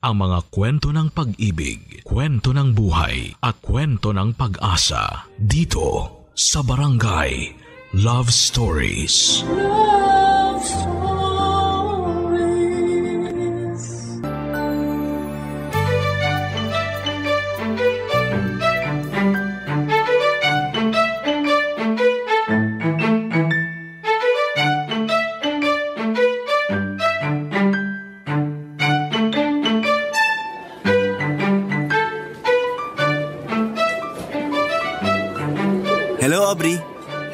ang mga kwento ng pag-ibig, kwento ng buhay at kwento ng pag-asa dito sa Barangay Love Stories. Love Stories. Hello, Aubrey.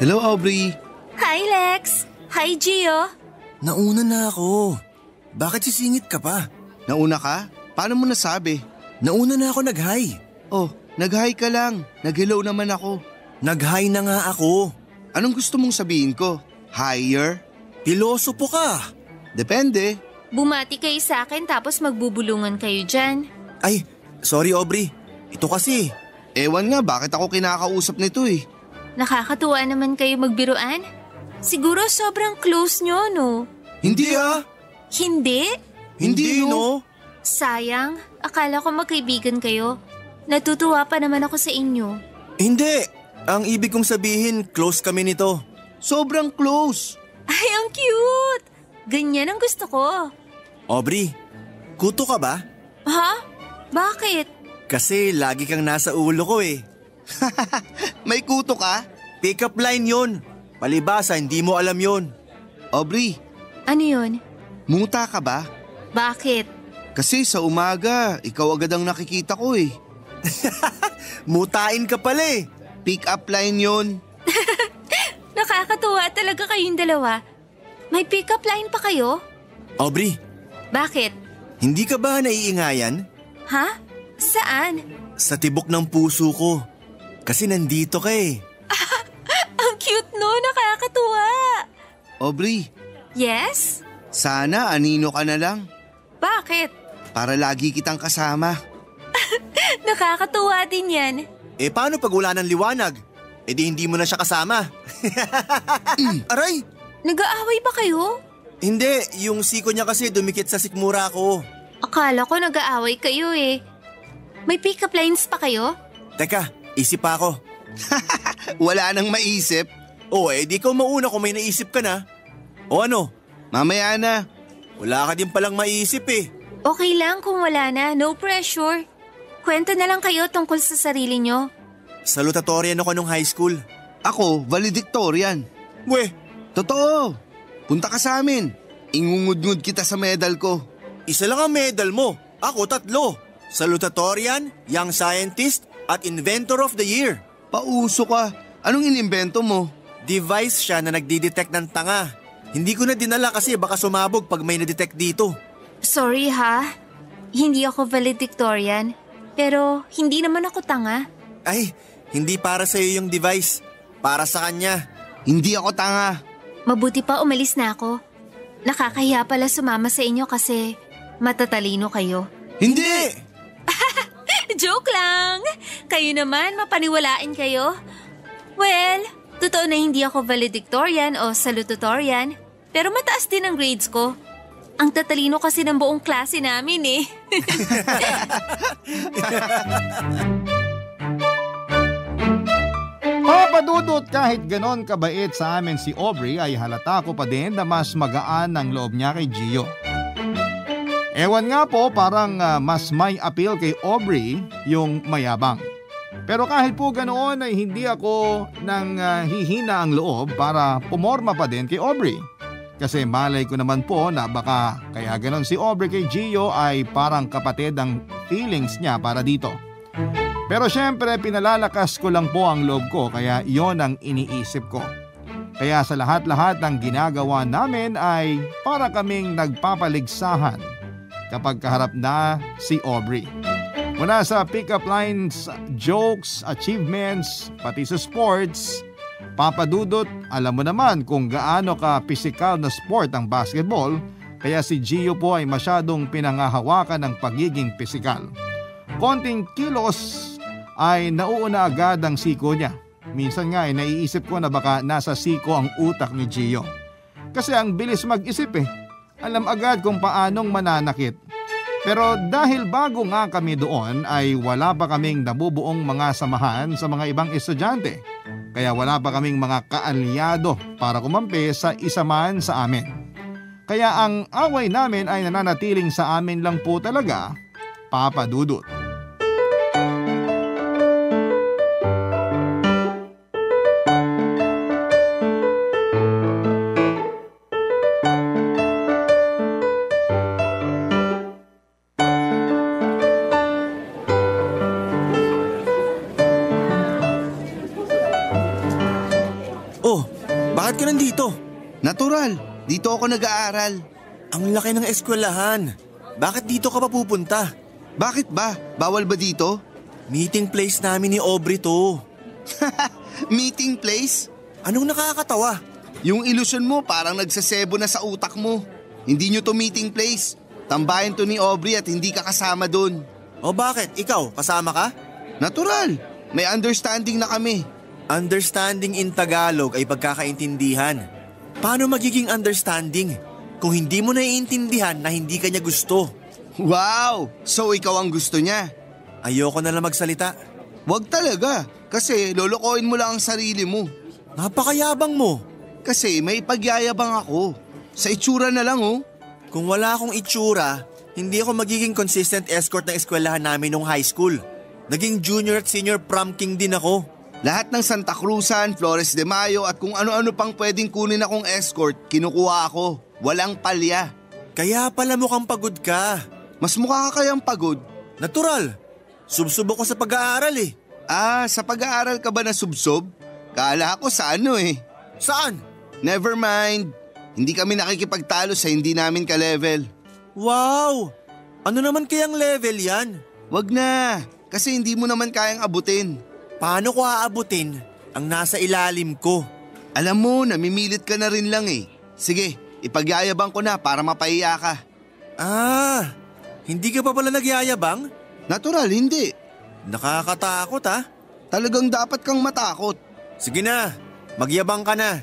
Hello, Aubrey. Hi, Lex. Hi, Gio. Nauna na ako. Bakit sisingit ka pa? Nauna ka? Paano mo nasabi? Nauna na ako nag-hi. Oh, nag-hi ka lang. Nag-hello naman ako. Nag-hi na nga ako. Anong gusto mong sabihin ko? Higher? Pilosopo ka. Depende. Bumati kayo sa akin tapos magbubulungan kayo dyan. Ay, sorry, Aubrey. Ito kasi. Ewan nga bakit ako kinakausap nito eh. Nakakatuwa naman kayo magbiruan. Siguro sobrang close nyo, no? Hindi ah. Hindi? Hindi no? Sayang, akala ko magkaibigan kayo. Natutuwa pa naman ako sa inyo. Hindi. Ang ibig kong sabihin, close kami nito. Sobrang close. Ay, ang cute! Ganyan ang gusto ko. Aubrey, kuto ka ba? Ha? Bakit? Kasi lagi kang nasa ulo ko eh. May kuto ka? Pick-up line yun. Palibasa, hindi mo alam yun. Aubrey, Ano yun? muta ka ba? Bakit? Kasi sa umaga, ikaw agad ang nakikita ko eh. Mutain ka pala eh. Pick up line yun. Nakakatuwa talaga kayong dalawa. May pick-up line pa kayo? Aubrey, Bakit? hindi ka ba naiingayan? Ha? Saan? Sa tibok ng puso ko. Kasi nandito ka eh. Ang cute no, nakakatuwa. Aubrey, Yes? sana anino ka na lang. Bakit? Para lagi kitang kasama. Nakakatuwa din yan. Eh paano pag wala ng liwanag? Eh di hindi mo na siya kasama. Aray! Nag-aaway ba kayo? Hindi, yung siko niya kasi dumikit sa sikmura ko. Akala ko nag-aaway kayo eh. May pick-up lines pa kayo? Teka, isip pa ako. Wala nang maisip. Oh, eh di ikaw mauna kung may naisip ka na. O ano? Mamaya na. Wala ka din palang maisip eh. Okay lang kung wala na, no pressure. Kwento na lang kayo tungkol sa sarili nyo. Salutatorian ako nung high school. Ako, valedictorian. Weh, Totoo. Punta ka sa amin. Ingungud-ngud kita sa medal ko. isa lang ang medal mo. Ako 3. Salutatorian, Young Scientist, at Inventor of the Year. Pauso ka. Anong inimbento mo? Device siya na nagdi-detect ng tanga. Hindi ko na dinala kasi baka sumabog pag may na-detect dito. Sorry ha, hindi ako valedictorian. Pero hindi naman ako tanga. Ay, hindi para sa iyo yung device. Para sa kanya. Hindi ako tanga. Mabuti pa umalis na ako. Nakakahiya pala sumama sa inyo kasi matatalino kayo. Hindi! Joke lang! Kayo naman, mapaniwalain kayo. Well, totoo na hindi ako valedictorian o salutatorian, pero mataas din ang grades ko. Ang tatalino kasi ng buong klase namin eh. Papadudot kahit ganon kabait sa amin si Aubrey ay halata ko pa din na mas magaan ang loob niya kay Gio. Ewan nga po, parang mas may appeal kay Aubrey yung mayabang. Pero kahit po ganoon ay hindi ako nang hihina ang loob para pumorma pa din kay Aubrey. Kasi malay ko naman po na baka kaya ganon si Aubrey kay Gio ay parang kapatid ang feelings niya para dito. Pero syempre pinalalakas ko lang po ang loob ko kaya iyon ang iniisip ko. Kaya sa lahat-lahat ng ginagawa namin ay para kaming nagpapaligsahan kapag kaharap na si Aubrey. Mula sa pick-up lines, jokes, achievements, pati sa sports, papadudot, alam mo naman kung gaano ka pisikal na sport ang basketball, kaya si Gio po ay masyadong pinangahawakan ng pagiging pisikal. Konting kilos ay nauuna agad ang siko niya. Minsan nga ay naiisip ko na baka nasa siko ang utak ni Gio. Kasi ang bilis mag-isip eh. Alam agad kung paanong mananakit. Pero dahil bago nga kami doon ay wala pa kaming nabubuong mga samahan sa mga ibang estudyante. Kaya wala pa kaming mga kaalyado para kumampi sa isa man sa amin. Kaya ang away namin ay nananatiling sa amin lang po talaga, Papa Dudut. Oh, bakit ka nandito? Natural, dito ako nag-aaral. Ang laki ng eskwelahan. Bakit dito ka pa pupunta? Bakit ba? Bawal ba dito? Meeting place namin ni Aubrey to. Meeting place? Anong nakakatawa? Yung ilusyon mo parang nagsasebo na sa utak mo. Hindi nyo to meeting place. Tambayan to ni Aubrey at hindi ka kasama dun. O bakit? Ikaw, kasama ka? Natural, may understanding na kami. Understanding in Tagalog ay pagkakaintindihan. Paano magiging understanding kung hindi mo naiintindihan na hindi ka niya gusto? Wow! So ikaw ang gusto niya? Ayoko na lang magsalita. Wag talaga, kasi lolokohin mo lang ang sarili mo. Napakayabang mo. Kasi may pagyayabang ako. Sa itsura na lang oh. Kung wala akong itsura, hindi ako magiging consistent escort ng eskwelahan namin nung high school. Naging junior at senior prom king din ako. Lahat ng Santa Cruzan, Flores de Mayo at kung ano-ano pang pwedeng kunin akong escort, kinukuha ako. Walang palya. Kaya pala mukhang pagod ka. Mas mukha ka kayang pagod. Natural. Subsub ako sa pag-aaral eh. Ah, sa pag-aaral ka ba na subsob? Kala ko sa ano eh. Saan? Never mind. Hindi kami nakikipagtalo sa hindi namin ka-level. Wow! Ano naman kayang level yan? Wag na, kasi hindi mo naman kayang abutin. Paano ko aabutin ang nasa ilalim ko? Alam mo, namimilit ka na rin lang eh. Sige, ipagyayabang ko na para mapahiya ka. Ah, hindi ka pa pala nagyayabang? Natural, hindi. Nakakatakot ah. Talagang dapat kang matakot. Sige na, magyabang ka na.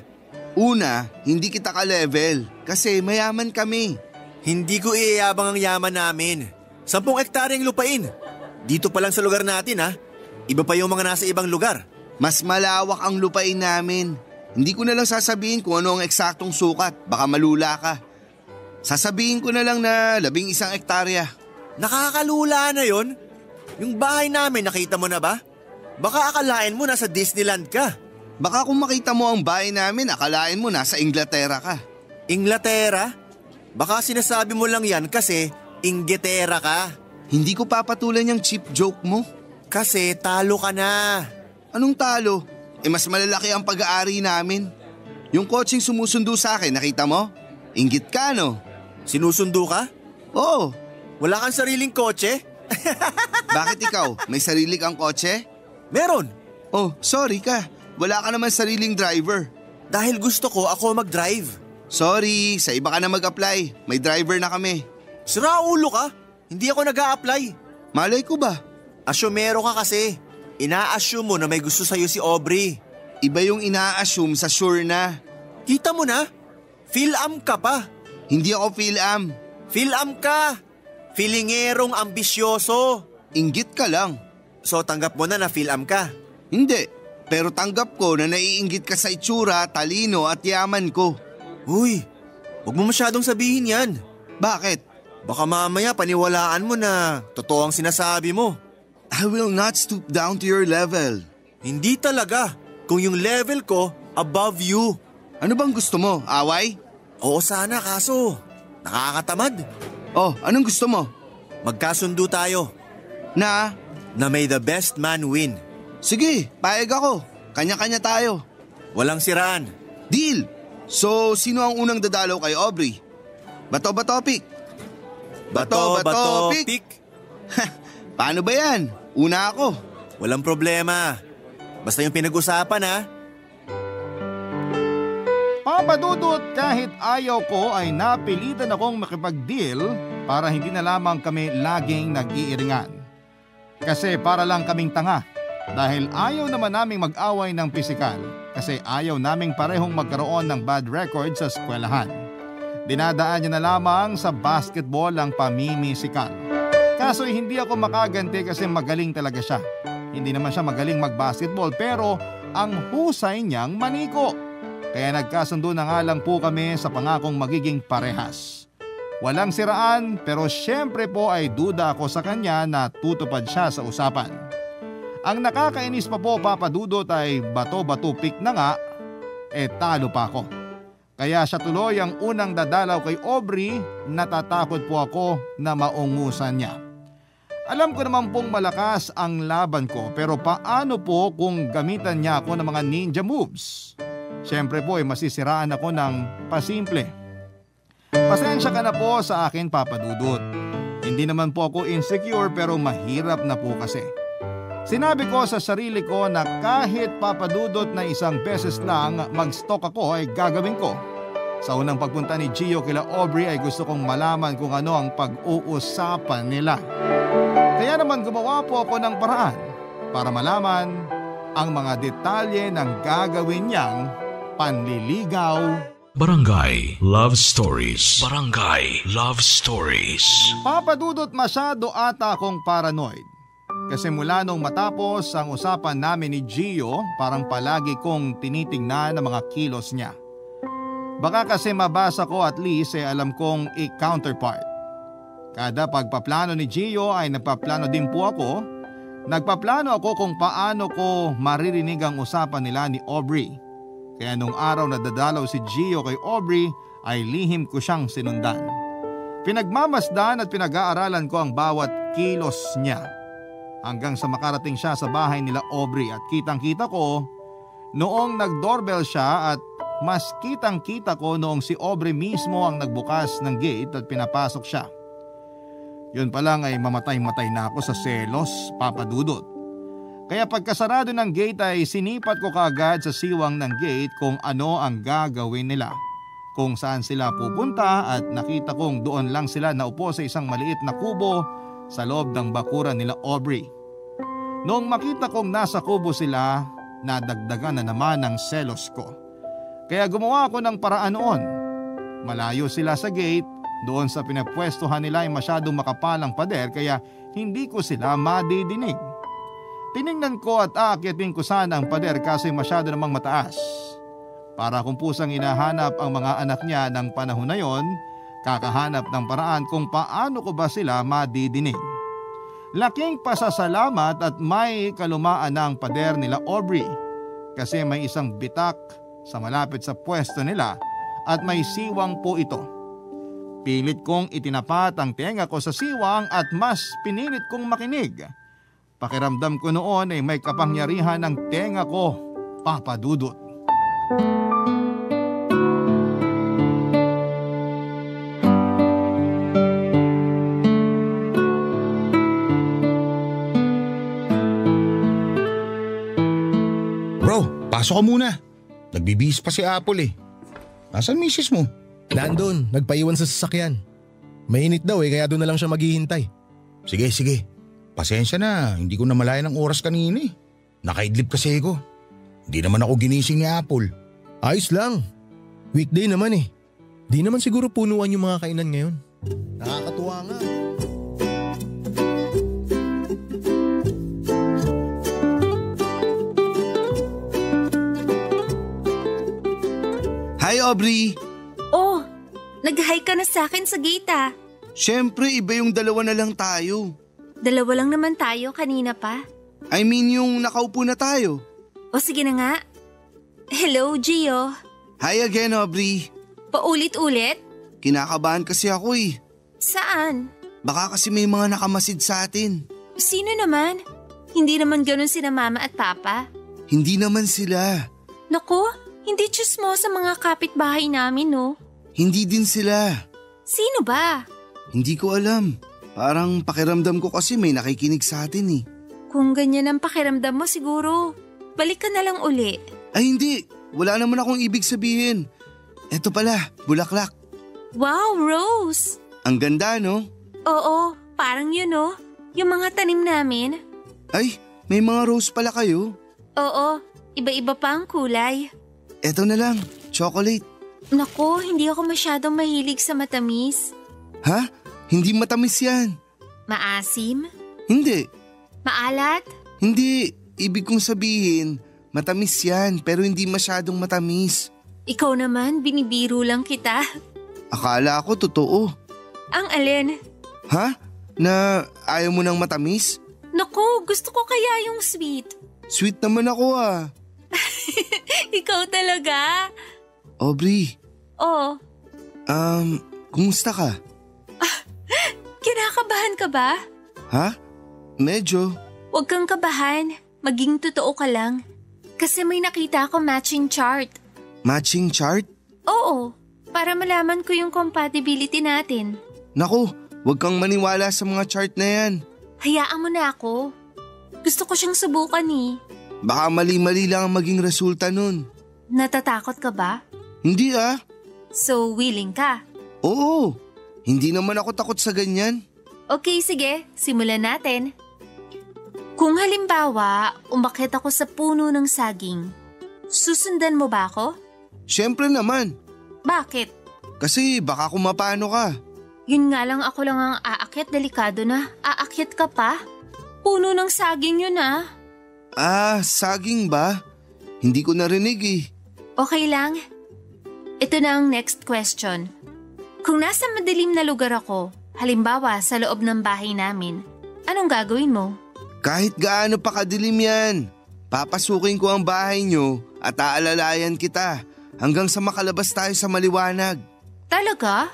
Una, hindi kita ka-level kasi mayaman kami. Hindi ko iyayabang ang yaman namin. 10 hektaryang lupain. Dito pa lang sa lugar natin ah. Iba pa yung mga nasa ibang lugar. Mas malawak ang lupain namin. Hindi ko na lang sasabihin kung ano ang eksaktong sukat. Baka malula ka. Sasabihin ko na lang na 11 hektarya. Nakakalula na yon. Yung bahay namin nakita mo na ba? Baka akalain mo nasa Disneyland ka. Baka kung makita mo ang bahay namin, akalain mo nasa Inglaterra ka. Inglaterra? Baka sinasabi mo lang yan kasi Inggetera ka. Hindi ko papatulan yung cheap joke mo. Kasi talo ka na. Anong talo? Mas malalaki ang pag-aari namin. Yung coaching sumusundo sa akin, nakita mo? Inggit ka, no? Sinusundo ka? Oo. Wala kang sariling kotse? Bakit ikaw? May sarili kang kotse? Meron. Oh, sorry ka. Wala ka naman sariling driver. Dahil gusto ko ako mag-drive. Sorry, sa iba ka na mag-apply. May driver na kami. Sira ulo ka. Hindi ako nag-a-apply. Malay ko ba? Asyumero ka kasi. Ina-assume mo na may gusto sa'yo si Aubrey. Iba yung ina-assume sa sure na. Kita mo na. Feel-am ka pa. Hindi ako feel-am. Feel-am ka. Feelingerong ambisyoso. Inggit ka lang. So tanggap mo na feel-am ka? Hindi. Pero tanggap ko na naiinggit ka sa itsura, talino at yaman ko. Uy, huwag mo masyadong sabihin yan. Bakit? Baka mamaya paniwalaan mo na totoo ang sinasabi mo. I will not stoop down to your level. Hindi talaga. Kung yung level ko, above you. Ano bang gusto mo? Away? Oo sana kaso nakakatamad. Oh, anong gusto mo? Magkasundo tayo. Na may the best man win. Sige, payag ako. Kanya-kanya tayo. Walang siraan. Deal! So, sino ang unang dadalaw kay Aubrey? Bato ba topic? Bato pick? Paano ba yan? Una ako. Walang problema. Basta yung pinag-usapan ha. Papa Dudut, kahit ayaw ko ay napilitan akong makipag-deal para hindi na lamang kami laging nag-iiringan. Kasi para lang kaming tanga. Dahil ayaw naman naming mag-away ng pisikal kasi ayaw naming parehong magkaroon ng bad record sa eskwelahan. Dinadaan niya na lamang sa basketball ang pamimisikal. Kaso hindi ako makaganti kasi magaling talaga siya. Hindi naman siya magaling mag-basketball pero ang husay niyang maniko. Kaya nagkasundo na nga lang po kami sa pangakong magiging parehas. Walang siraan pero syempre po ay duda ako sa kanya na tutupad siya sa usapan. Ang nakakainis pa po Papa Dudut ay bato-bato pick na nga, talo pa ako. Kaya siya tuloy ang unang dadalaw kay Aubrey, natatakot po ako na maungusan niya. Alam ko naman pong malakas ang laban ko pero paano po kung gamitan niya ako ng mga ninja moves? Siyempre po masisiraan ako ng pasimple. Pasensya ka na po sa akin Papa Dudut. Hindi naman po ako insecure pero mahirap na po kasi. Sinabi ko sa sarili ko na kahit Papa Dudut na isang beses lang mag-stalk ako ay gagawin ko. Sa unang pagpunta ni Gio kila Aubrey ay gusto kong malaman kung ano ang pag-uusapan nila. Kaya naman gumawa po ako ng paraan para malaman ang mga detalye ng gagawin niyang panliligaw. Barangay Love Stories. Barangay Love Stories. Papa Dudut, masyado ata akong paranoid. Kasi mula nung matapos ang usapan namin ni Gio, parang palagi kong tinitingnan ang mga kilos niya. Baka kasi mabasa ko at least alam kong i-counterpart. Kada pagpaplano ni Gio ay nagpaplano din po ako. Nagpaplano ako kung paano ko maririnig ang usapan nila ni Aubrey. Kaya nung araw na dadalaw si Gio kay Aubrey ay lihim ko siyang sinundan. Pinagmamasdan at pinag-aaralan ko ang bawat kilos niya. Hanggang sa makarating siya sa bahay nila Aubrey at kitang-kita ko noong nag-doorbell siya at mas kitang-kita ko noong si Aubrey mismo ang nagbukas ng gate at pinapasok siya. Yun pa lang ay mamatay-matay na ako sa selos, Papa Dudut. Kaya pagkasarado ng gate ay sinipat ko kaagad sa siwang ng gate kung ano ang gagawin nila. Kung saan sila pupunta at nakita kong doon lang sila naupo sa isang maliit na kubo sa loob ng bakuran nila Aubrey. Noong makita kong nasa kubo sila, nadagdagan na naman ang selos ko. Kaya gumawa ako ng paraan noon. Malayo sila sa gate, doon sa pinapwestuhan nila ay masyadong makapalang pader kaya hindi ko sila madidinig. Tiningnan ko at aakyatin ko sana ang pader kasi masyado namang mataas. Para kung pusang hinahanap ang mga anak niya ng panahon na yon, kakahanap ng paraan kung paano ko ba sila madidinig. Laking pasasalamat at may kalumaan ng pader nila Aubrey kasi may isang bitak sa malapit sa pwesto nila at may siwang po ito. Pilit kong itinapat ang tenga ko sa siwang at mas pinilit kong makinig. Pakiramdam ko noon ay may kapangyarihan ng tenga ko, Papa Dudut. Bro, pasok ka muna. Nagbibihis pa si Apple eh. Nasaan misis mo? Nandun, nagpaiwan sa sasakyan. Mainit daw kaya doon na lang siya maghihintay. Sige. Pasensya na, hindi ko namalayan ang oras kanina eh. Nakaidlip kasi ako. Hindi naman ako ginising ni Apple. Ayos lang. Weekday naman eh. Di naman siguro punuan yung mga kainan ngayon. Nakakatuwa nga. Hi Aubrey! Oh, nag-hi ka na sa akin sa gate ah. Siyempre iba yung dalawa na lang tayo. Dalawa lang naman tayo kanina pa. I mean yung nakaupo na tayo. O sige na nga. Hello, Gio. Hi again Aubrey. Paulit-ulit? Kinakabahan kasi ako eh. Saan? Baka kasi may mga nakamasid sa atin. Sino naman? Hindi naman ganun sina mama at papa. Hindi naman sila. Naku, hindi chismo sa mga kapitbahay namin no. Hindi din sila. Sino ba? Hindi ko alam. Parang pakiramdam ko kasi may nakikinig sa atin eh. Kung ganyan ang pakiramdam mo siguro, balik ka na lang uli. Ay hindi, wala naman akong ibig sabihin. Eto pala, bulaklak. Wow, Rose! Ang ganda no? Oo, parang yun no. Yung mga tanim namin. Ay, may mga rose pala kayo. Oo, iba-iba pa ang kulay. Eto na lang, chocolate. Naku, hindi ako masyadong mahilig sa matamis. Ha? Hindi matamis yan. Maasim? Hindi. Maalat? Hindi. Ibig kong sabihin, matamis yan pero hindi masyadong matamis. Ikaw naman, binibiro lang kita. Akala ko totoo. Ang alin? Ha? Na ayaw mo ng matamis? Naku, gusto ko kaya yung sweet. Sweet naman ako ah. Ikaw talaga? Aubrey. Oh. Kumusta ka? Kinakabahan ka ba? Ha? Medyo. Huwag kang kabahan. Maging totoo ka lang. Kasi may nakita ako matching chart. Matching chart? Oo. Para malaman ko yung compatibility natin. Naku, huwag kang maniwala sa mga chart na yan. Hayaan mo na ako. Gusto ko siyang subukan eh. Baka mali-mali lang ang maging resulta nun. Natatakot ka ba? Hindi ah. So, willing ka? Oo. Hindi naman ako takot sa ganyan. Okay, sige. Simulan natin. Kung halimbawa, umakyat ako sa puno ng saging, susundan mo ba ako? Siyempre naman. Bakit? Kasi baka kumapano ka. Yun nga lang, ako lang ang aakyat, delikado na. Aakyat ka pa? Puno ng saging yun ah. Ah, saging ba? Hindi ko narinig eh. Okay lang. Ito na ang next question. Kung nasa madilim na lugar ako, halimbawa sa loob ng bahay namin, anong gagawin mo? Kahit gaano pa kadilim yan, papasukin ko ang bahay nyo at aalalayan kita hanggang sa makalabas tayo sa maliwanag. Talaga?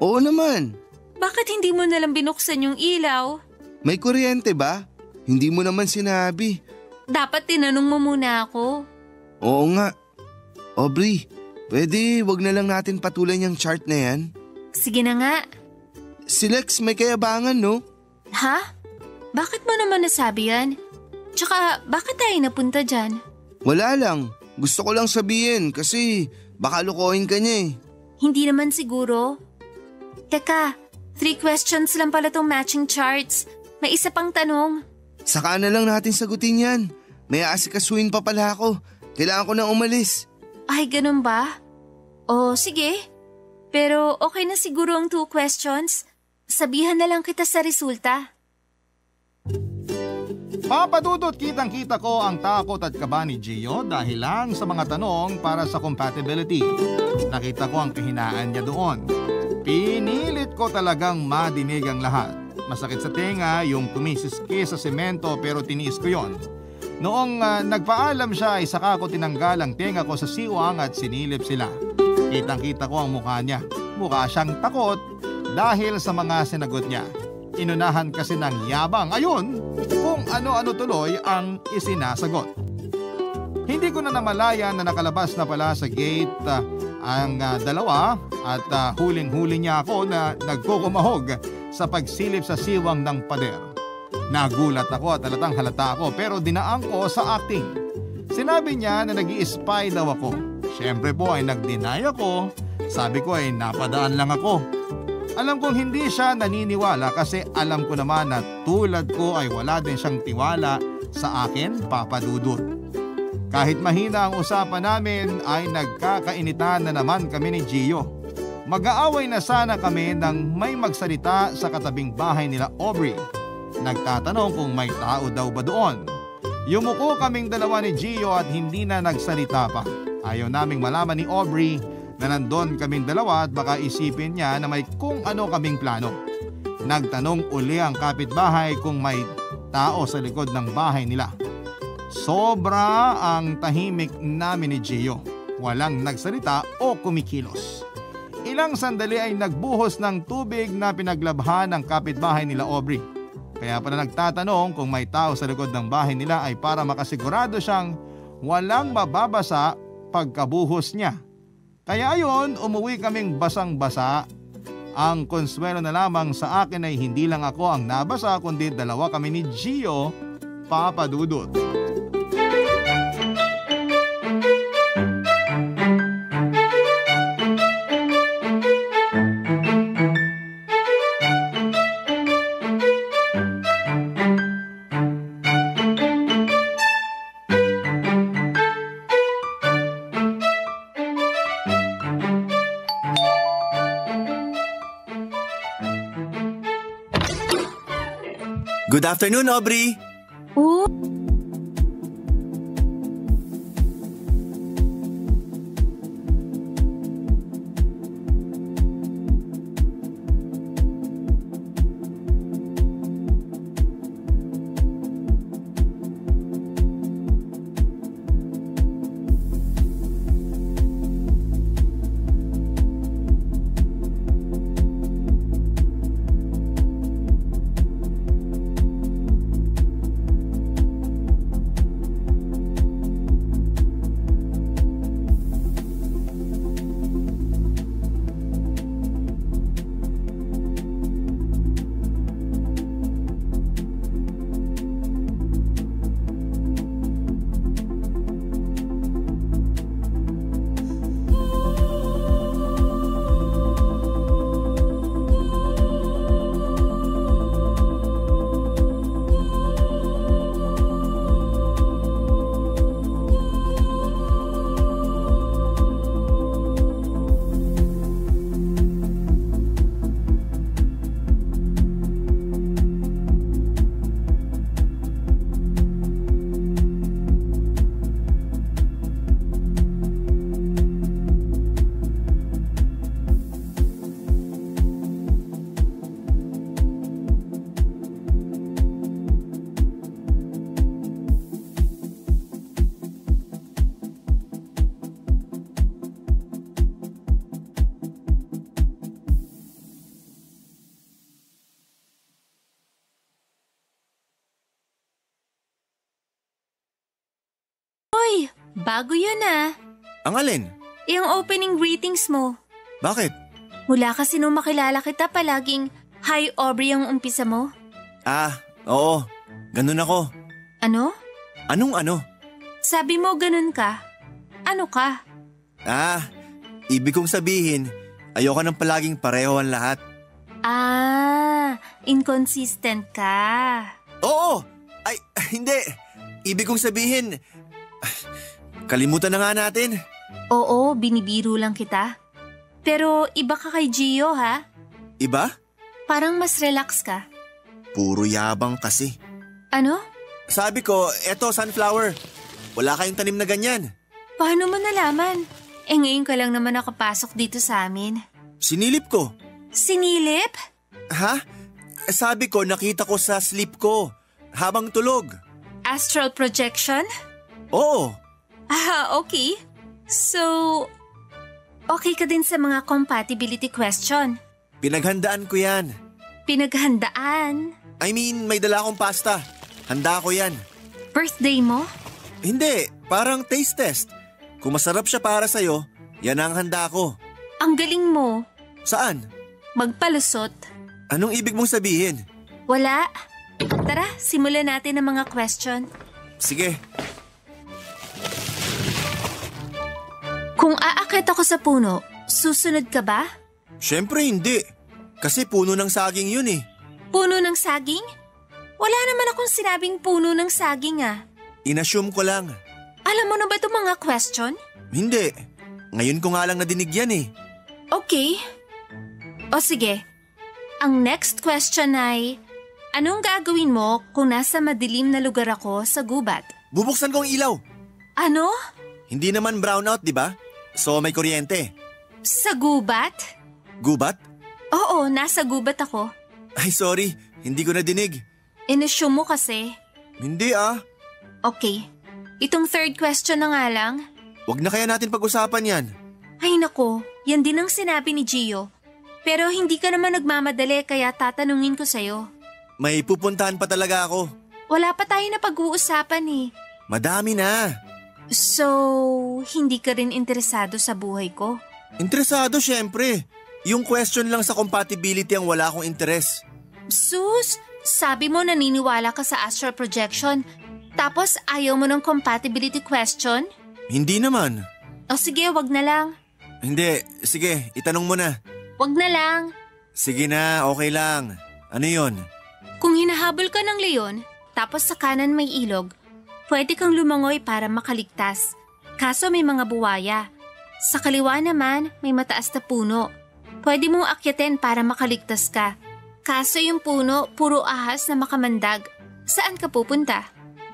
Oo naman. Bakit hindi mo nalang binuksan yung ilaw? May kuryente ba? Hindi mo naman sinabi. Dapat tinanong mo muna ako. Oo nga. Aubrey, pwede wag na lang natin patulan yung chart na yan? Sige na nga. Si Lex may kayabangan, no? Ha? Bakit mo naman nasabi yan? Tsaka, bakit tayo napunta dyan? Wala lang. Gusto ko lang sabihin kasi baka lukohin ka niya eh. Hindi naman siguro. Teka, 3 questions lang pala tong matching charts. May isa pang tanong. Saka na lang natin sagutin yan. May aasikasuhin pa pala ako. Kailangan ko nang umalis. Ay, ganun ba? O, sige. Pero okay na siguro ang 2 questions. Sabihan na lang kita sa resulta. Papadudot, kitang-kita ko ang takot at kaba ni Gio dahil lang sa mga tanong para sa compatibility. Nakita ko ang kahinaan niya doon. Pinilit ko talagang madinig ang lahat. Masakit sa tenga yung kumisiski sa semento pero tiniis ko yon. Noong nagpaalam siya ay saka ko tinanggal ang tenga ko sa siwang at sinilip sila. Kitang-kita ko ang mukha niya. Mukha siyang takot dahil sa mga sinagot niya. Inunahan kasi ng yabang, ayun, kung ano-ano tuloy ang isinasagot. Hindi ko na namalayan na nakalabas na pala sa gate ang dalawa at huling-huli niya ako na nagkukumahog sa pagsilip sa siwang ng pader. Nagulat ako at halatang halata ako pero dinaan ko sa acting. Sinabi niya na nag-i-spy daw ako. Siyempre po ay nag-deny ako. Sabi ko ay napadaan lang ako. Alam kong hindi siya naniniwala kasi alam ko naman na tulad ko ay wala din siyang tiwala sa akin, Papa Dudut. Kahit mahina ang usapan namin ay nagkakainitan na naman kami ni Gio. Mag-aaway na sana kami nang may magsalita sa katabing bahay nila Aubrey. Nagtatanong kung may tao daw ba doon. Yumuko kaming dalawa ni Gio at hindi na nagsalita pa. Ayaw naming malaman ni Aubrey na nandun kaming dalawa at baka isipin niya na may kung ano kaming plano. Nagtanong uli ang kapitbahay kung may tao sa likod ng bahay nila. Sobra ang tahimik namin ni Gio. Walang nagsalita o kumikilos. Ilang sandali ay nagbuhos ng tubig na pinaglabhan ng kapitbahay nila Aubrey. Kaya pala nagtatanong kung may tao sa likod ng bahay nila ay para makasigurado siyang walang mababasa pagkabuhos niya. Kaya ayon, umuwi kaming basang-basa. Ang konsuelo na lamang sa akin ay hindi lang ako ang nabasa kundi dalawa kami ni Gio, Papa Dudut. Good afternoon, Aubrey. Oh, bago yun ah. Ang alin? Yung opening greetings mo. Bakit? Mula kasi nung makilala kita palaging, Hi Aubrey ang umpisa mo. Oo. Ganun ako. Ano? Anong ano? Sabi mo ganun ka. Ano ka? Ibig kong sabihin, ayoko nang palaging pareho ang lahat. Inconsistent ka. Oo! Ay, hindi. Ibig kong sabihin, kalimutan na nga natin. Oo, binibiro lang kita. Pero iba ka kay Gio ha? Iba? Parang mas relax ka. Puro yabang kasi. Ano? Sabi ko, eto sunflower. Wala kayong tanim na ganyan. Paano mo nalaman? Ngayon ka lang naman nakapasok dito sa amin. Sinilip ko. Sinilip? Ha? Sabi ko, nakita ko sa sleep ko. Habang tulog. Astral projection? Oo. Okay. So, okay ka din sa mga compatibility question? Pinaghandaan ko yan. Pinaghandaan? I mean, may dala akong pasta. Handa ko yan. Birthday mo? Hindi, parang taste test. Kung masarap siya para sa'yo, yan ang handa ko. Ang galing mo. Saan? Magpalusot. Anong ibig mong sabihin? Wala. Tara, simulan natin ang mga question. Sige. Kung aakyat ako sa puno, susunod ka ba? Siyempre hindi. Kasi puno ng saging yun eh. Puno ng saging? Wala naman akong sinabing puno ng saging ah. Inassume ko lang. Alam mo na ba itong mga question? Hindi. Ngayon ko nga lang nadinig yan eh. Okay. O sige. Ang next question ay, anong gagawin mo kung nasa madilim na lugar ako sa gubat? Bubuksan ko ang ilaw. Ano? Hindi naman brownout, di ba? So may kuryente. Sa gubat? Gubat? Oo, nasa gubat ako. Ay sorry, hindi ko nadinig. Inassume mo kasi. Hindi ah. Okay. Itong third question na nga lang. Wag na kaya natin pag-usapan yan. Ay nako, yan din ang sinabi ni Gio. Pero hindi ka naman nagmamadali kaya tatanungin ko sa'yo. May pupuntahan pa talaga ako. Wala pa tayo na pag-uusapan eh. Madami na. So, hindi ka rin interesado sa buhay ko? Interesado syempre. Yung question lang sa compatibility ang wala akong interes. Sus, sabi mo naniniwala ka sa astral projection, tapos ayaw mo ng compatibility question? Hindi naman. O sige, wag na lang. Hindi, sige, itanong mo na. Wag na lang. Sige na, okay lang. Ano yon? Kung hinahabol ka ng leon, tapos sa kanan may ilog, pwede kang lumangoy para makaligtas. Kaso may mga buwaya. Sa kaliwa naman, may mataas na puno. Pwede mong akyatin para makaligtas ka. Kaso yung puno, puro ahas na makamandag. Saan ka pupunta?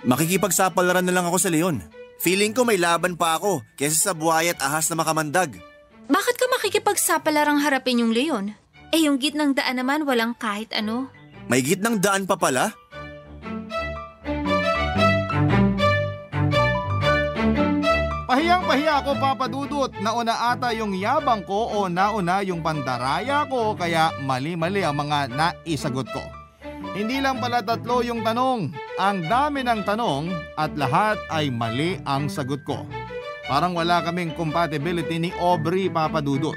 Makikipagsapalaran na lang ako sa leon. Feeling ko may laban pa ako kesa sa buhay at ahas na makamandag. Bakit ka makikipagsapalarang harapin yung leon? Yung gitnang daan naman walang kahit ano. May gitnang daan pa pala? Pahiyang-pahiya ako, Papa Dudut. Nauna ata yung yabang ko o nauna yung pandaraya ko kaya mali-mali ang mga naisagot ko. Hindi lang pala 3 yung tanong. Ang dami ng tanong at lahat ay mali ang sagot ko. Parang wala kaming compatibility ni Aubrey, Papa Dudut.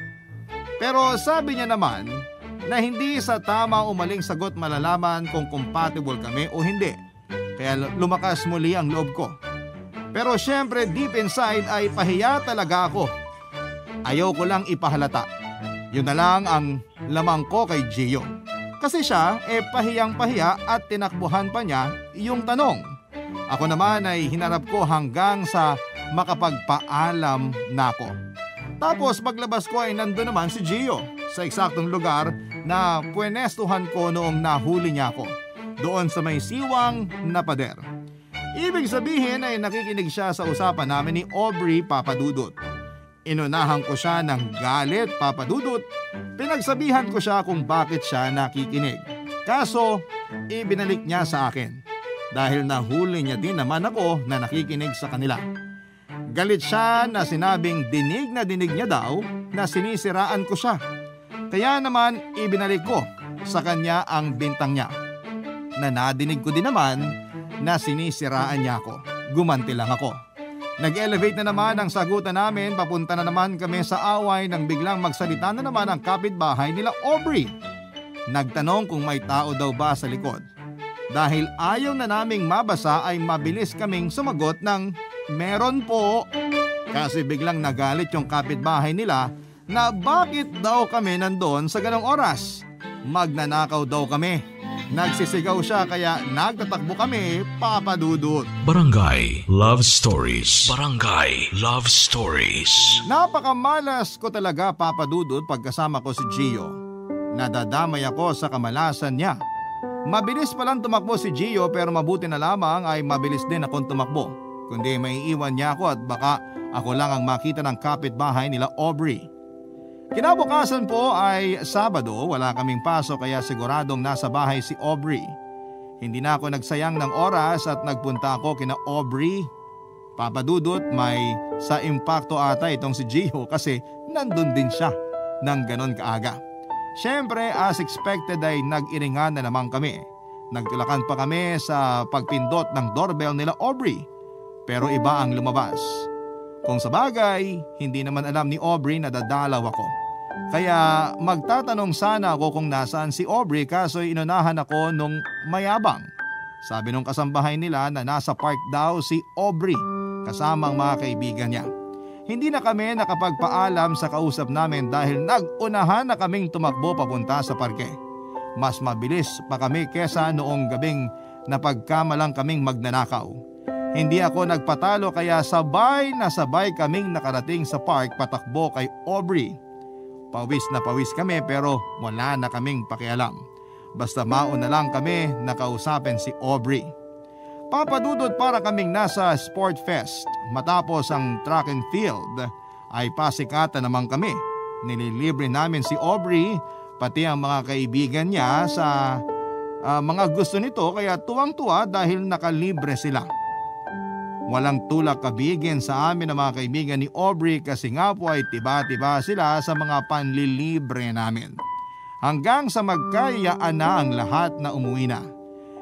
Pero sabi niya naman na hindi sa tama o maling sagot malalaman kung compatible kami o hindi. Kaya lumakas muli ang loob ko. Pero syempre deep inside ay pahiya talaga ako. Ayaw ko lang ipahalata. Yun na lang ang lamang ko kay Gio. Kasi siya pahiyang-pahiya at tinakbuhan pa niya yung tanong. Ako naman ay hinarap ko hanggang sa makapagpaalam na ako. Tapos paglabas ko ay nandun naman si Gio sa eksaktong lugar na pwenestuhan ko noong nahuli niya ako. Doon sa may siwang na pader. Ibig sabihin ay nakikinig siya sa usapan namin ni Aubrey, Papa Dudut. Inunahan ko siya ng galit, Papa Dudut. Pinagsabihan ko siya kung bakit siya nakikinig. Kaso, ibinalik niya sa akin. Dahil nahuli niya din naman ako na nakikinig sa kanila. Galit siya na sinabing dinig na dinig niya daw na sinisiraan ko siya. Kaya naman ibinalik ko sa kanya ang bintang niya. Na nadinig ko din naman na sinisiraan niya ako. Gumanti lang ako. Nag-elevate na naman ang sagutan namin, papunta na naman kami sa away nang biglang magsalita na naman ang kapitbahay nila Aubrey. Nagtanong kung may tao daw ba sa likod. Dahil ayaw na naming mabasa ay mabilis kaming sumagot ng meron po. Kasi biglang nagalit yung kapitbahay nila na bakit daw kami nandoon sa ganong oras. Magnanakaw daw kami. Nagsisigaw siya kaya nagtatakbo kami, Papa Dudut. Barangay Love Stories. Barangay Love Stories. Napakamalas ko talaga, Papa Dudut, pagkasama ko si Gio. Nadadamay ako sa kamalasan niya. Mabilis palang tumakbo si Gio pero mabuti na lamang ay mabilis din akong tumakbo. Kundi maiiwan niya ako at baka ako lang ang makita ng kapitbahay nila Aubrey. Kinabukasan po ay Sabado, wala kaming pasok kaya siguradong nasa bahay si Aubrey. Hindi na ako nagsayang ng oras at nagpunta ako kina Aubrey. Papa Dudut, may sa impacto ata itong si Gio kasi nandun din siya ng ganon kaaga. Siyempre, as expected ay nag-iringan na naman kami. Nagtulakan pa kami sa pagpindot ng doorbell nila Aubrey. Pero iba ang lumabas. Kung sa bagay, hindi naman alam ni Aubrey na dadalaw ako. Kaya magtatanong sana ako kung nasaan si Aubrey kaso inunahan ako nung mayabang. Sabi nung kasambahay nila na nasa park daw si Aubrey kasama ang mga kaibigan niya. Hindi na kami nakapagpaalam sa kausap namin dahil nag-unahan na kaming tumakbo papunta sa parke. Mas mabilis pa kami kesa noong gabing napagkamalang kaming magnanakaw. Hindi ako nagpatalo kaya sabay na sabay kaming nakarating sa park patakbo kay Aubrey. Pawis na pawis kami pero wala na kaming pakialam. Basta mauna lang kami nakausapin si Aubrey. Papa Dudut, para kaming nasa Sport Fest. Matapos ang track and field ay pasikatan naman kami. Nililibre namin si Aubrey pati ang mga kaibigan niya sa mga gusto nito kaya tuwang-tuwa dahil nakalibre sila. Walang tulak kabigin sa amin ng mga kaibigan ni Aubrey kasi nga po ay tiba-tiba sila sa mga panlilibre namin. Hanggang sa magkayaan na ang lahat na umuwi na.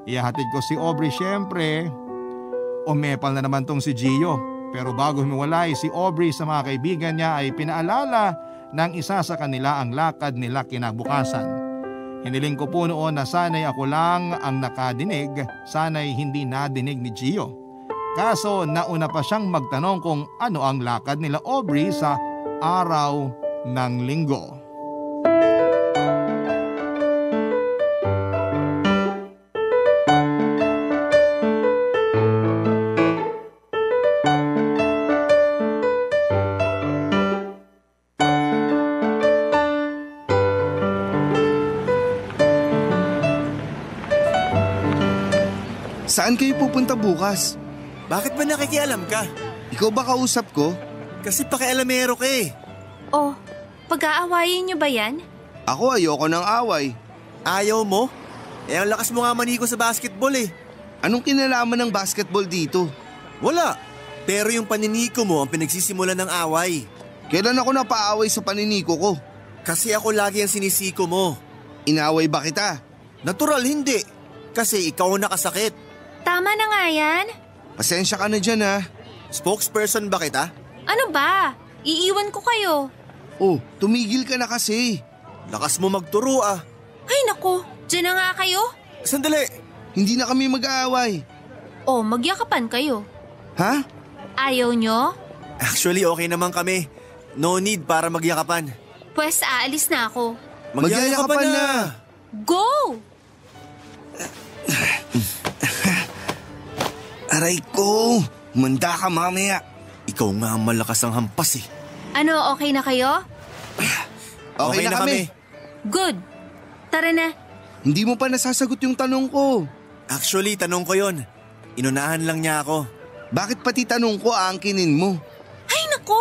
Ihahatid ko si Aubrey syempre. Umepal na naman tong si Gio. Pero bago humiwalay si Aubrey sa mga kaibigan niya ay pinaalala ng isa sa kanila ang lakad nila kinabukasan. Hiniling ko po noon na sana'y ako lang ang nakadinig, sana'y hindi nadinig ni Gio. Kaso nauna pa siyang magtanong kung ano ang lakad nila Aubrey sa araw ng linggo. Saan kayo pupunta bukas? Bakit ba nakikialam ka? Ikaw ba kausap ko? Kasi pakialamero ka eh. Oh, pag-aawayin niyo ba yan? Ako ayoko ng away. Ayaw mo? Eh ang lakas mo nga maniko sa basketball eh. Anong kinalaman ng basketball dito? Wala. Pero yung paniniko mo ang pinagsisimulan ng away. Kailan ako napaaway sa paniniko ko? Kasi ako lagi ang sinisiko mo. Inaway ba kita? Natural hindi. Kasi ikaw ang nakasakit. Tama na nga yan. Pasensya ka na dyan ha. Spokesperson ba kita? Ano ba? Iiwan ko kayo. Oh, tumigil ka na kasi. Lakas mo magturo ah. Ay nako, dyan na nga kayo. Sandali. Hindi na kami mag-aaway. Oh, magyakapan kayo. Ha? Ayaw nyo? Actually okay naman kami. No need para magyakapan. Pwes aalis na ako. Magyayakapan na. Go! Aray ko, manda ka mamaya. Ikaw nga ang malakas ang hampas eh. Ano, okay na kayo? Okay na kami. Good. Tara na. Hindi mo pa nasasagot yung tanong ko. Actually, tanong ko yon. Inunahan lang niya ako. Bakit pati tanong ko aangkinin mo? Ay nako!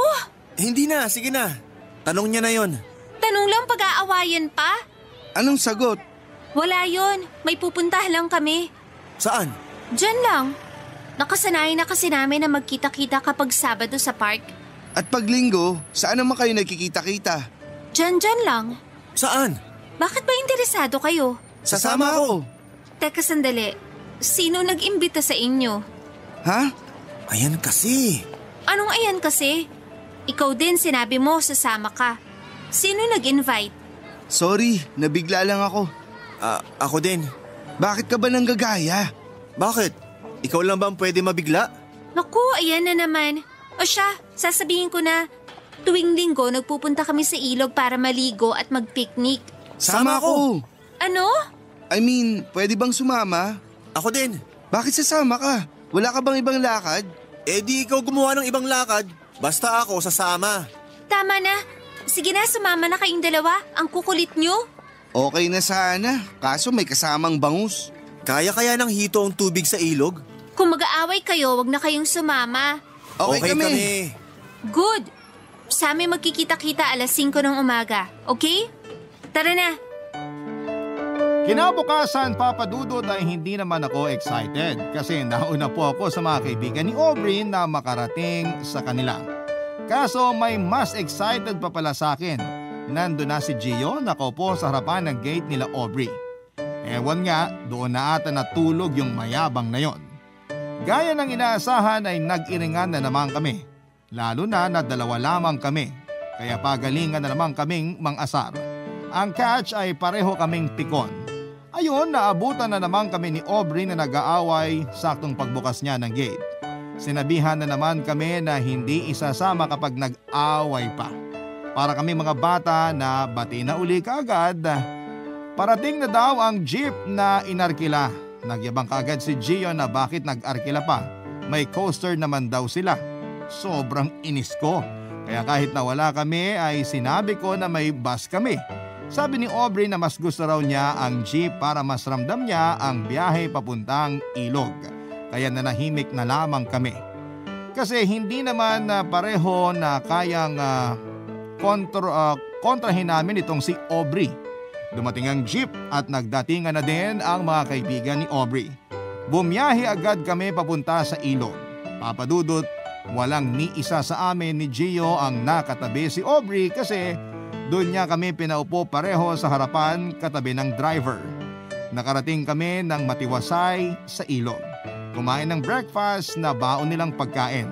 Hindi na, sige na. Tanong niya na yon. Tanong lang pag-aawayan pa? Anong sagot? Wala yon. May pupuntahan lang kami. Saan? Diyan lang. Nakasanayan na kasi namin na magkita-kita kapag Sabado sa park. At pag Linggo, saan naman kayo nagkikita-kita? Diyan lang. Saan? Bakit ba interesado kayo? Sasama ako. Teka sandali. Sino nag-imbita sa inyo? Ha? Ayan kasi. Anong ayan kasi? Ikaw din sinabi mo sasama ka. Sino nag-invite? Sorry, nabigla lang ako. Ako din. Bakit ka ba nanggagaya? Bakit? Ikaw lang ba ang pwede mabigla? Naku, ayan na naman. O siya, sasabihin ko na. Tuwing Linggo, nagpupunta kami sa ilog para maligo at mag-picnic. Sama ako. Ano? I mean, pwede bang sumama? Ako din. Bakit sasama ka? Wala ka bang ibang lakad? Eh di ikaw gumawa ng ibang lakad. Basta ako sasama. Tama na. Sige na, sumama na kayong dalawa. Ang kukulit nyo. Okay na sana, kaso may kasamang bangus. Kaya ng hito ang tubig sa ilog? Kung mag-aaway kayo, wag na kayong sumama. Okay kami. Good. Sa amin magkikita-kita alas 5 ng umaga. Okay? Tara na. Kinabukasan, Papa Dudut, ay hindi naman ako excited kasi nauna po ako sa mga kaibigan ni Aubrey na makarating sa kanila. Kaso may mas excited pa pala sa akin. Nandun na si Gio, nakaupo sa harapan ng gate nila Aubrey. Ewan nga, doon na ata natulog yung mayabang na yon. Gaya ng inaasahan ay nag-iringan na naman kami. Lalo na dalawa lamang kami. Kaya pagalingan na naman kaming mang-asar. Ang catch ay pareho kaming pikon. Ayun, naabutan na naman kami ni Aubrey na nag-aaway saktong pagbukas niya ng gate. Sinabihan na naman kami na hindi isasama kapag nag-away pa. Para kami mga bata na bati na uli kaagad. Parating na daw ang jeep na inarkila. Nagyabang kaagad si Gio na bakit nag-arkila pa. May coaster naman daw sila. Sobrang inis ko. Kaya kahit na wala kami ay sinabi ko na may bus kami. Sabi ni Aubrey na mas gusto raw niya ang jeep para mas ramdam niya ang biyahe papuntang ilog. Kaya nanahimik na lamang kami. Kasi hindi naman pareho na kayang kontrahin namin itong si Aubrey. Dumating ang jeep at nagdatingan na din ang mga kaibigan ni Aubrey. Bumiyahe agad kami papunta sa ilog. Papa Dudut, walang ni isa sa amin ni Gio ang nakatabi si Aubrey kasi doon niya kami pinaupo pareho sa harapan katabi ng driver. Nakarating kami ng matiwasay sa ilog. Kumain ng breakfast na baon nilang pagkain.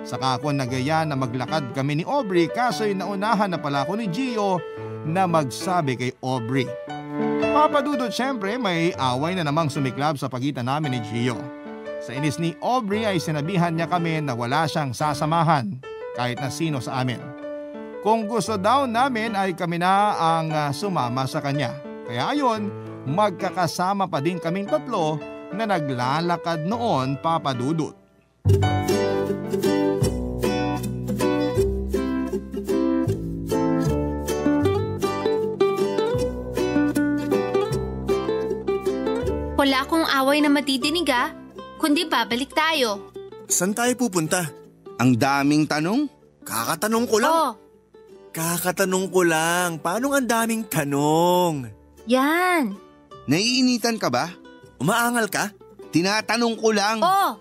Saka ako nagaya na maglakad kami ni Aubrey kaso'y naunahan na pala ako ni Gio na magsabi kay Aubrey. Papa Dudut, syempre may away na namang sumiklab sa pagitan namin ni Gio. Sa inis ni Aubrey ay sinabihan niya kami na wala siyang sasamahan kahit na sino sa amin. Kung gusto daw namin ay kami na ang sumama sa kanya. Kaya ayon, magkakasama pa din kaming tatlo na naglalakad noon, Papa Dudut. Wala akong away na matidinig kundi babalik tayo. Saan tayo pupunta? Ang daming tanong. Kakatanong ko lang. Oh, Kakatanong ko lang. Paano ang daming tanong? yan. Naiinitan ka ba? Umaangal ka? Tinatanong ko lang. Oh,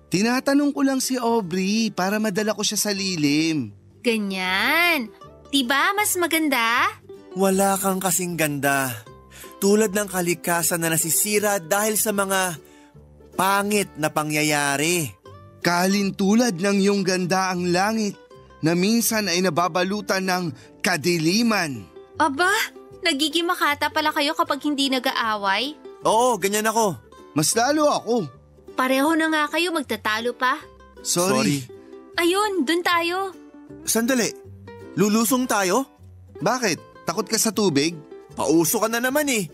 Tinatanong ko lang si Aubrey para madala ko siya sa lilim. ganyan. Diba mas maganda? Wala kang kasing ganda. Tulad ng kalikasan na nasisira dahil sa mga pangit na pangyayari. Kalintulad ng iyong ganda ang langit na minsan ay nababalutan ng kadiliman. Aba, nagiging makata pala kayo kapag hindi nag-aaway? Oo, ganyan ako. Mas lalo ako. Pareho na nga kayo, magtatalo pa. Sorry. Ayun, dun tayo. Sandali. Lulusong tayo? Bakit? Takot ka sa tubig? Pauso ka na naman eh.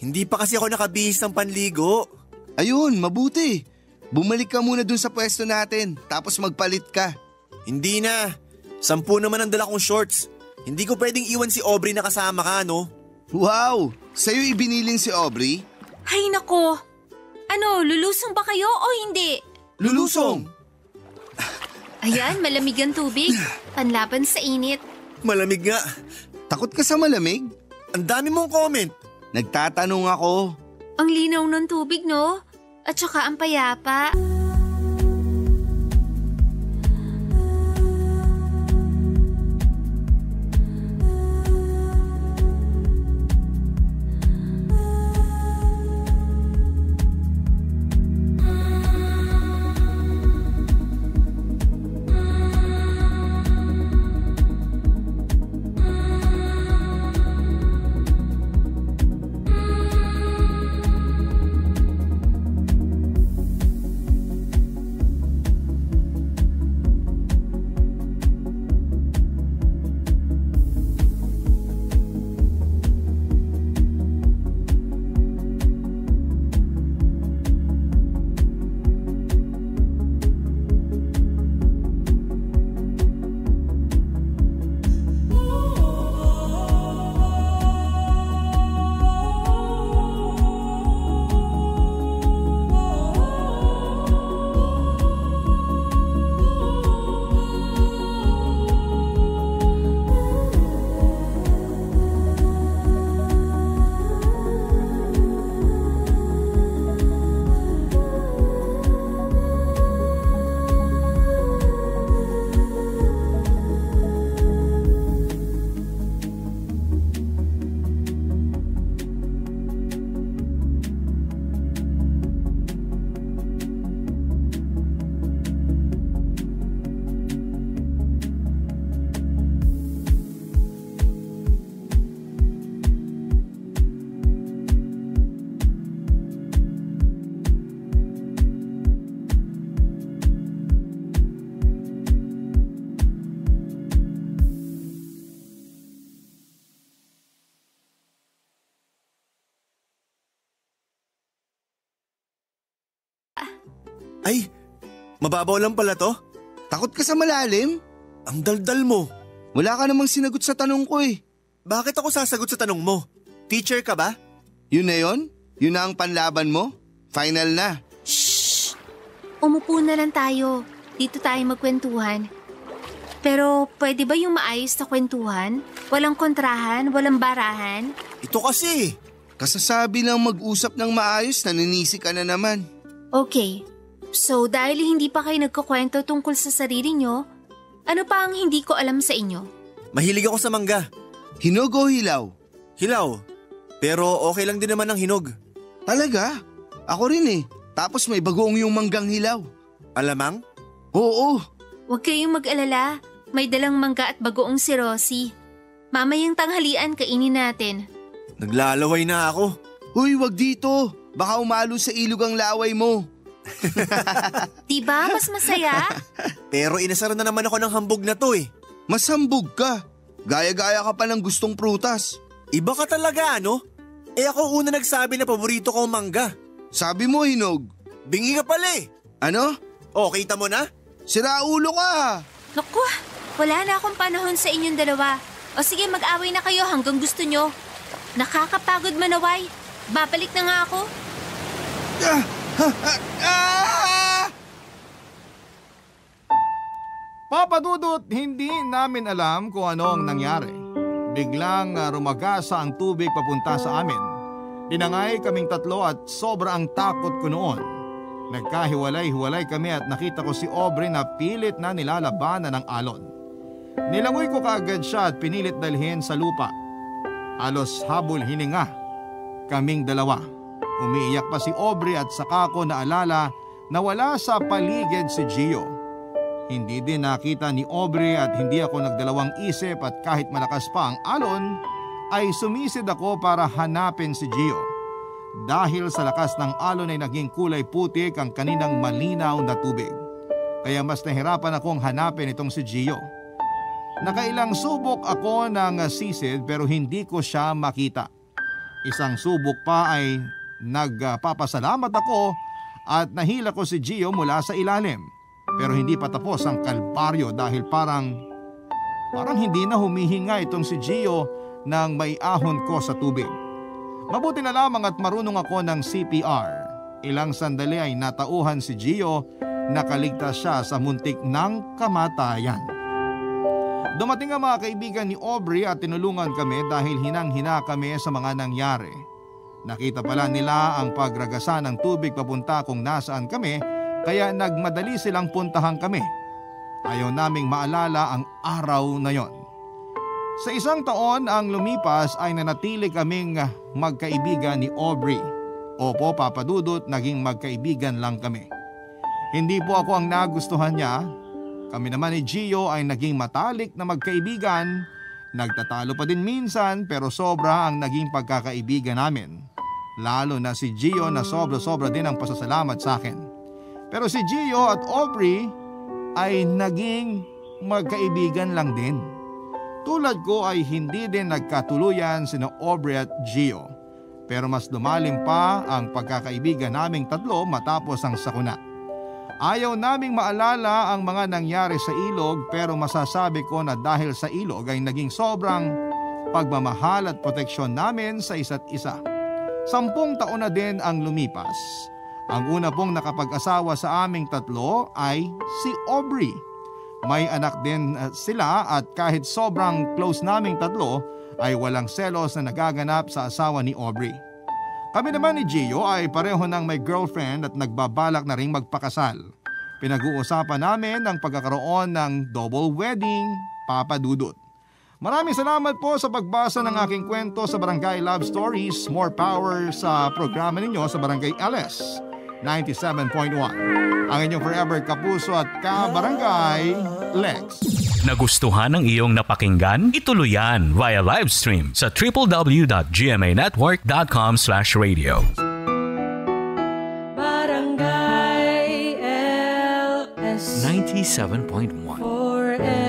Hindi pa kasi ako nakabihis ng panligo. Ayun, mabuti. Bumalik ka muna dun sa pwesto natin, tapos magpalit ka. Hindi na. 10 naman ang dala kong shorts. Hindi ko pwedeng iwan si Aubrey na kasama ka, no? Wow! Sa'yo ibiniling si Aubrey? Ay nako. Ano, lulusong ba kayo o hindi? Lulusong! Ayan, malamig ang tubig. Panlaban sa init. Malamig nga. Takot ka sa malamig? Ang dami mong comment. Nagtatanong ako. Ang linaw ng tubig, no? At saka ang payapa. Ay, mababaw lang pala to. Takot ka sa malalim? Ang daldal mo. Wala ka namang sinagot sa tanong ko eh. Bakit ako sasagot sa tanong mo? Teacher ka ba? Yun na yun? Yun na ang panlaban mo? Final na. Shh! Umupo na lang tayo. Dito tayo magkwentuhan. Pero pwede ba yung maayos na kwentuhan? Walang kontrahan, walang barahan? Ito kasi. Kasasabi lang mag-usap ng maayos, naninisi ka na naman. Okay. So dahil hindi pa kayo nagkukwento tungkol sa sarili nyo, ano pa ang hindi ko alam sa inyo? Mahilig ako sa mangga. Hinog o hilaw? Hilaw. Pero okay lang din naman ang hinog. Talaga? Ako rin eh. Tapos may bagoong yung manggang hilaw. Alamang? Oo. Huwag kayong mag-alala. May dalang mangga at bagoong si Rosie. Mamayang tanghalian kainin natin. Naglalaway na ako. Huy, wag dito. Baka umalo sa ilog ang laway mo. Diba mas masaya? Pero inasara na naman ako ng hambog na to eh. Masambog ka. Gaya-gaya ka pa ng gustong prutas. Iba ka talaga ano? Eh ako una nagsabi na paborito ko ang mangga. Sabi mo hinog. Bingi ka pala eh. Ano? O, kita mo na? Sira ulo ka. Naku, wala na akong panahon sa inyong dalawa. O sige, mag-away na kayo hanggang gusto nyo. Nakakapagod manaway. Babalik na nga ako. Ah! Papa Dudut, hindi namin alam kung ano ang nangyari. Biglang rumagasa ang tubig papunta sa amin. Tinangay kaming tatlo at sobrang takot ko noon. Nagkahiwalay-hiwalay kami at nakita ko si Aubrey na pilit na nilalabanan ng alon. Nilangoy ko kaagad siya at pinilit dalhin sa lupa. Halos habol hininga kaming dalawa. Umiiyak pa si Aubrey at saka ko naalala na wala sa paligid si Gio. Hindi din nakita ni Aubrey at hindi ako nagdalawang isip at kahit malakas pa ang alon, ay sumisid ako para hanapin si Gio. Dahil sa lakas ng alon ay naging kulay putik ang kaninang malinaw na tubig. Kaya mas nahirapan akong hanapin itong si Gio. Nakailang subok ako ng sisid pero hindi ko siya makita. Isang subok pa ay nagpapasalamat ako at nahila ko si Gio mula sa ilalim. Pero hindi pa tapos ang kalbaryo dahil parang hindi na humihinga itong si Gio nang maiahon ko sa tubig. Mabuti na lamang at marunong ako ng CPR. Ilang sandali ay natauhan si Gio, nakaligtas siya sa muntik ng kamatayan. Dumating ang mga kaibigan ni Aubrey at tinulungan kami dahil hinang-hina kami sa mga nangyari. Nakita pala nila ang pagragasa ng tubig papunta kung nasaan kami, kaya nagmadali silang puntahan kami. Ayaw naming maalala ang araw na yon. Sa isang taon ang lumipas ay nanatili kaming magkaibigan ni Aubrey. Opo, Papa Dudut, naging magkaibigan lang kami. Hindi po ako ang nagustuhan niya. Kami naman ni Gio ay naging matalik na magkaibigan. Nagtatalo pa din minsan pero sobra ang naging pagkakaibigan namin. Lalo na si Gio na sobra-sobra din ang pasasalamat sa akin. Pero si Gio at Aubrey ay naging magkaibigan lang din. Tulad ko ay hindi din nagkatuluyan sina Aubrey at Gio. Pero mas lumalim pa ang pagkakaibigan naming tatlo matapos ang sakuna. Ayaw naming maalala ang mga nangyari sa ilog pero masasabi ko na dahil sa ilog ay naging sobrang pagmamahal at proteksyon namin sa isa't isa. 10 taon na din ang lumipas. Ang una pong nakapag-asawa sa aming tatlo ay si Aubrey. May anak din sila at kahit sobrang close naming tatlo ay walang selos na nagaganap sa asawa ni Aubrey. Kami naman ni Gio ay pareho ng may girlfriend at nagbabalak na ring magpakasal. Pinag-uusapan namin ang pagkakaroon ng double wedding, Papa Dudut. Maraming salamat po sa pagbasa ng aking kwento sa Barangay Love Stories. More power sa programa ninyo sa Barangay LS 97.1. Ang inyong forever kapuso at ka-barangay, Lex. Nagustuhan ng iyong napakinggan? Ituloy yan via live stream sa www.gmanetwork.com/radio. Barangay LS 97.1 forever.